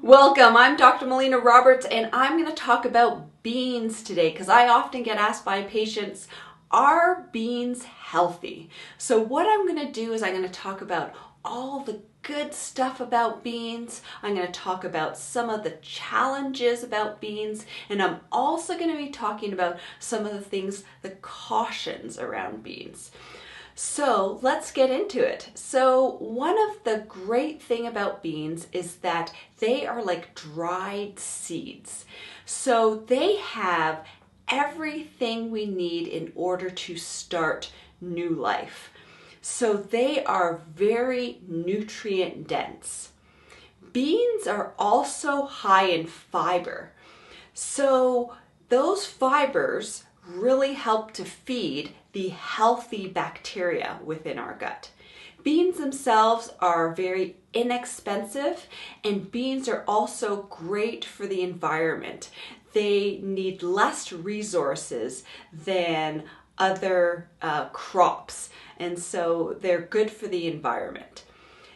Welcome, I'm Dr. Melina Roberts and I'm going to talk about beans today because I often get asked by patients, are beans healthy? So what I'm going to do is I'm going to talk about all the good stuff about beans. I'm going to talk about some of the challenges about beans, and I'm also going to be talking about some of the things, the cautions around beans. So let's get into it. So one of the great thing about beans is that they are like dried seeds. So they have everything we need in order to start new life. So they are very nutrient dense. Beans are also high in fiber. So those fibers really help to feed the healthy bacteria within our gut. Beans themselves are very inexpensive, and beans are also great for the environment. They need less resources than other crops, and so they're good for the environment.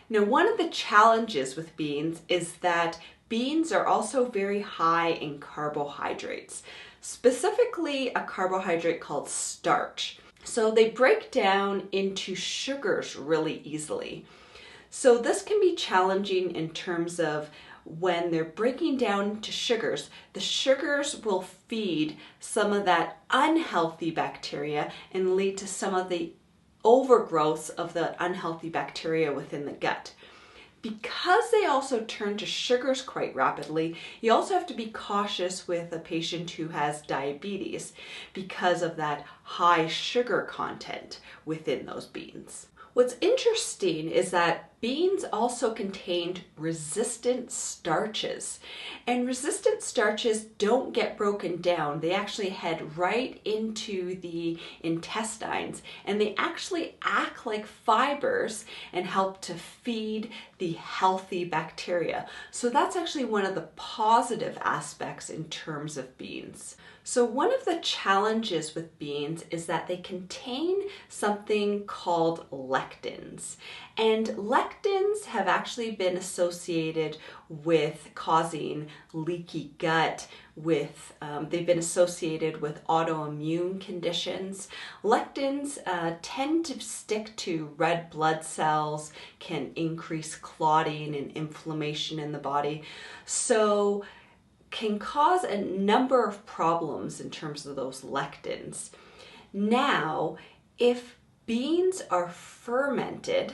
Now, one of the challenges with beans is that beans are also very high in carbohydrates, specifically a carbohydrate called starch. So they break down into sugars really easily. So this can be challenging in terms of when they're breaking down into sugars, the sugars will feed some of that unhealthy bacteria and lead to some of the overgrowth of the unhealthy bacteria within the gut. Because they also turn to sugars quite rapidly, you also have to be cautious with a patient who has diabetes because of that high sugar content within those beans. What's interesting is that beans also contained resistant starches, and resistant starches don't get broken down. They actually head right into the intestines, and they actually act like fibers and help to feed the healthy bacteria. So that's actually one of the positive aspects in terms of beans. So one of the challenges with beans is that they contain something called lectins. And lectins have actually been associated with causing leaky gut, they've been associated with autoimmune conditions. Lectins tend to stick to red blood cells, can increase clotting and inflammation in the body. So can cause a number of problems in terms of those lectins. Now, if beans are fermented,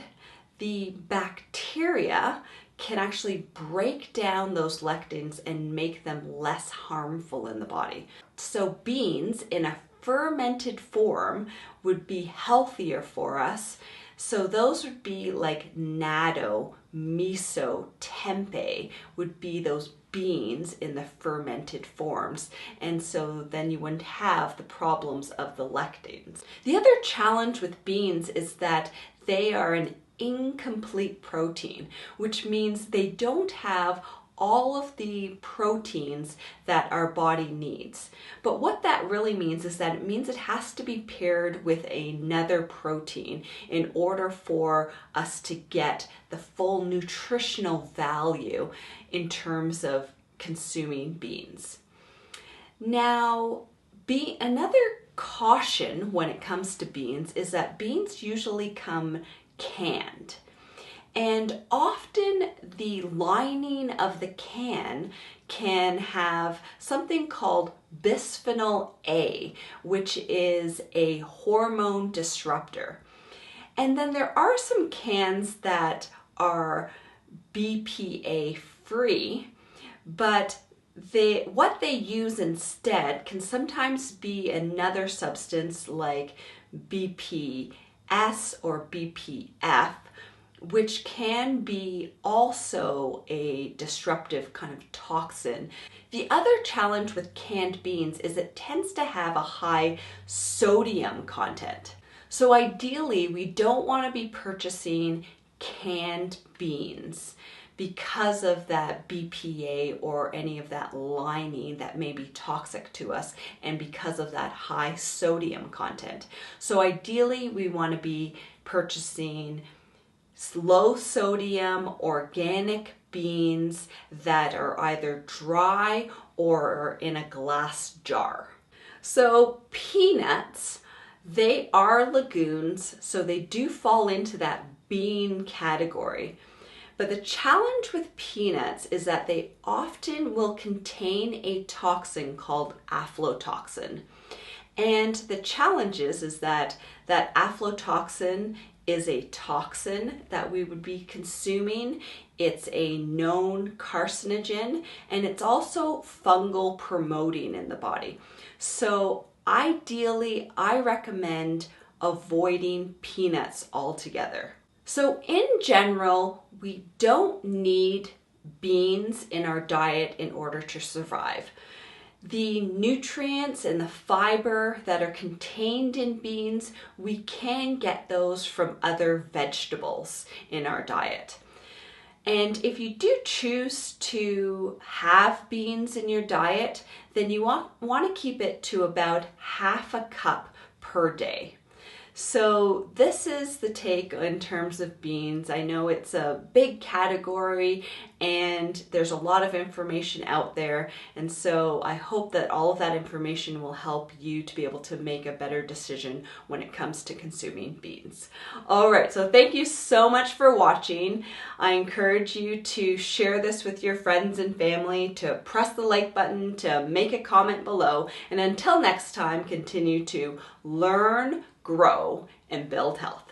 the bacteria can actually break down those lectins and make them less harmful in the body. So beans in a fermented form would be healthier for us. So those would be like natto, miso, tempeh would be those beans in the fermented forms, and so then you wouldn't have the problems of the lectins. The other challenge with beans is that they are an incomplete protein, which means they don't have all of the proteins that our body needs. But what that really means is that it means it has to be paired with another protein in order for us to get the full nutritional value in terms of consuming beans. Now, another caution when it comes to beans is that beans usually come canned. And often the lining of the can have something called bisphenol A, which is a hormone disruptor. And then there are some cans that are BPA free, but what they use instead can sometimes be another substance like BPS or BPF, which can be also a disruptive kind of toxin. The other challenge with canned beans is it tends to have a high sodium content. So ideally, we don't want to be purchasing canned beans because of that BPA or any of that lining that may be toxic to us, and because of that high sodium content. So ideally, we want to be purchasing low sodium organic beans that are either dry or in a glass jar. So peanuts, they are legumes, so they do fall into that bean category. But the challenge with peanuts is that they often will contain a toxin called aflatoxin. And the challenge is that aflatoxin is a toxin that we would be consuming. It's a known carcinogen, and it's also fungal promoting in the body. So ideally, I recommend avoiding peanuts altogether. So in general, we don't need beans in our diet in order to survive. The nutrients and the fiber that are contained in beans, we can get those from other vegetables in our diet. And if you do choose to have beans in your diet, then you want to keep it to about half a cup per day. So this is the take in terms of beans. I know it's a big category and there's a lot of information out there. And so I hope that all of that information will help you to be able to make a better decision when it comes to consuming beans. All right, so thank you so much for watching. I encourage you to share this with your friends and family, to press the like button, to make a comment below. And until next time, continue to learn, grow, and build health.